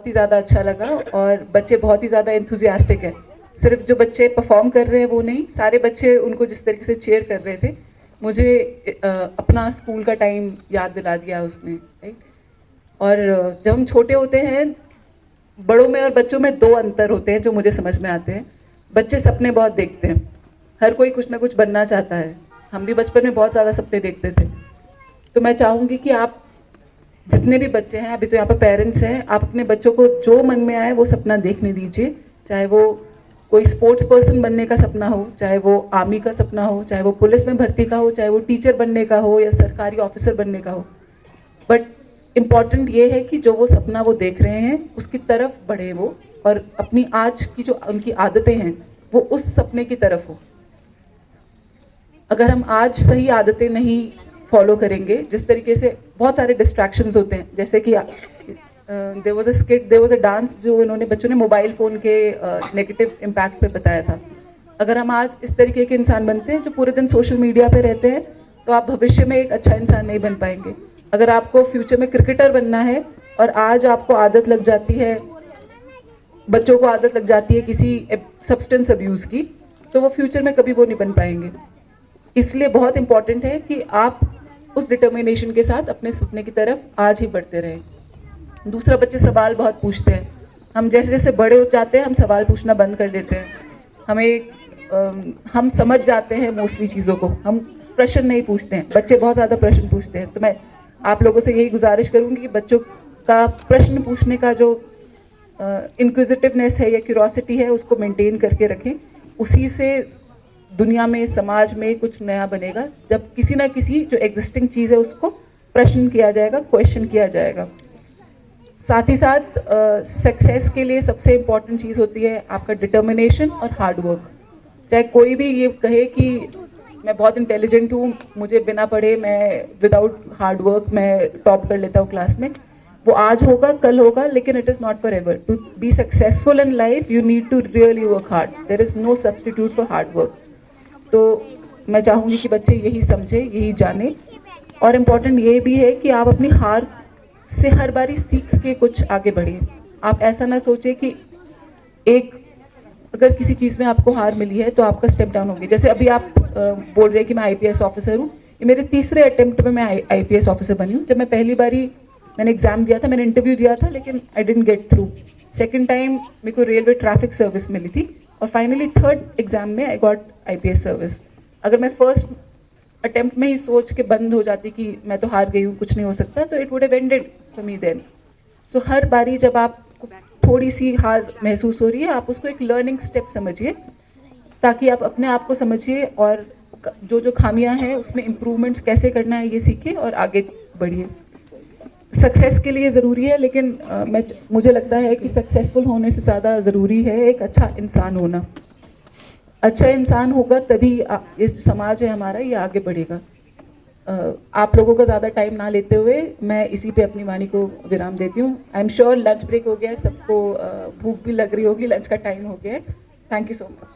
बहुत ही ज़्यादा अच्छा लगा और बच्चे बहुत ही ज़्यादा एंथुजियास्टिक हैं। सिर्फ जो बच्चे परफॉर्म कर रहे हैं वो नहीं, सारे बच्चे उनको जिस तरीके से चीयर कर रहे थे, मुझे अपना स्कूल का टाइम याद दिला दिया उसने, राइट। और जब हम छोटे होते हैं, बड़ों में और बच्चों में दो अंतर होते हैं जो मुझे समझ में आते हैं। बच्चे सपने बहुत देखते हैं, हर कोई कुछ ना कुछ बनना चाहता है। हम भी बचपन में बहुत ज़्यादा सपने देखते थे। तो मैं चाहूँगी कि आप जितने भी बच्चे हैं, अभी तो यहाँ पर पेरेंट्स हैं, आप अपने बच्चों को जो मन में आए वो सपना देखने दीजिए। चाहे वो कोई स्पोर्ट्स पर्सन बनने का सपना हो, चाहे वो आर्मी का सपना हो, चाहे वो पुलिस में भर्ती का हो, चाहे वो टीचर बनने का हो या सरकारी ऑफिसर बनने का हो। बट इम्पॉर्टेंट ये है कि जो वो सपना वो देख रहे हैं उसकी तरफ बढ़े वो, और अपनी आज की जो उनकी आदतें हैं वो उस सपने की तरफ हो। अगर हम आज सही आदतें नहीं फॉलो करेंगे, जिस तरीके से बहुत सारे डिस्ट्रैक्शंस होते हैं, जैसे कि there was a skit, there was a dance जो इन्होंने बच्चों ने मोबाइल फ़ोन के नेगेटिव इम्पैक्ट पे बताया था। अगर हम आज इस तरीके के इंसान बनते हैं जो पूरे दिन सोशल मीडिया पे रहते हैं, तो आप भविष्य में एक अच्छा इंसान नहीं बन पाएंगे। अगर आपको फ्यूचर में क्रिकेटर बनना है और आज आपको आदत लग जाती है, बच्चों को आदत लग जाती है किसी सब्सटेंस अब्यूज़ की, तो वो फ्यूचर में कभी वो नहीं बन पाएंगे। इसलिए बहुत इंपॉर्टेंट है कि आप उस डिटर्मिनेशन के साथ अपने सपने की तरफ आज ही बढ़ते रहें। दूसरा, बच्चे सवाल बहुत पूछते हैं। हम जैसे जैसे बड़े हो जाते हैं हम सवाल पूछना बंद कर देते हैं। हम समझ जाते हैं मोस्टली चीज़ों को, हम प्रश्न नहीं पूछते हैं। बच्चे बहुत ज़्यादा प्रश्न पूछते हैं। तो मैं आप लोगों से यही गुजारिश करूँगी कि बच्चों का प्रश्न पूछने का जो इंक्विजिटिवनेस है या क्यूरोसिटी है उसको मेंटेन करके रखें। उसी से दुनिया में, समाज में कुछ नया बनेगा, जब किसी ना किसी जो एग्जिस्टिंग चीज़ है उसको प्रश्न किया जाएगा, क्वेश्चन किया जाएगा। साथ ही साथ सक्सेस के लिए सबसे इम्पॉर्टेंट चीज़ होती है आपका डिटर्मिनेशन और हार्ड वर्क। चाहे कोई भी ये कहे कि मैं बहुत इंटेलिजेंट हूँ, मुझे बिना पढ़े, मैं विदाउट हार्ड वर्क मैं टॉप कर लेता हूँ क्लास में, वो आज होगा कल होगा, लेकिन it is not forever. To be successful in life you need to really work hard, there is no substitute for hard work. तो मैं चाहूँगी कि बच्चे यही समझे, यही जाने। और इम्पॉर्टेंट ये भी है कि आप अपनी हार से हर बारी सीख के कुछ आगे बढ़िए। आप ऐसा ना सोचें कि अगर किसी चीज़ में आपको हार मिली है तो आपका स्टेप डाउन होगी। जैसे अभी आप बोल रहे हैं कि मैं आईपीएस ऑफिसर हूँ, ये मेरे तीसरे अटेम्प्ट में मैं आईपीएस ऑफिसर बनी हूँ। जब मैं पहली बारी मैंने एग्ज़ाम दिया था, मैंने इंटरव्यू दिया था, लेकिन I didn't get through. Second time मेरे को रेलवे ट्रैफिक सर्विस मिली थी, और फाइनली थर्ड एग्ज़ाम में आई गॉट आईपीएस सर्विस। अगर मैं फर्स्ट अटेम्प्ट में ही सोच के बंद हो जाती कि मैं तो हार गई हूँ, कुछ नहीं हो सकता, तो it would have ended for me then. तो हर बारी जब आपको थोड़ी सी हार महसूस हो रही है, आप उसको एक लर्निंग स्टेप समझिए, ताकि आप अपने आप को समझिए और जो जो खामियां हैं उसमें इम्प्रूवमेंट्स कैसे करना है ये सीखिए और आगे बढ़िए। सक्सेस के लिए ज़रूरी है, लेकिन मुझे लगता है कि सक्सेसफुल होने से ज़्यादा ज़रूरी है एक अच्छा इंसान होना। अच्छा इंसान होगा तभी ये समाज है हमारा, ये आगे बढ़ेगा। आप लोगों का ज़्यादा टाइम ना लेते हुए मैं इसी पे अपनी वाणी को विराम देती हूँ। I am sure lunch break हो गया है, सबको भूख भी लग रही होगी, लंच का टाइम हो गया है। Thank you so much.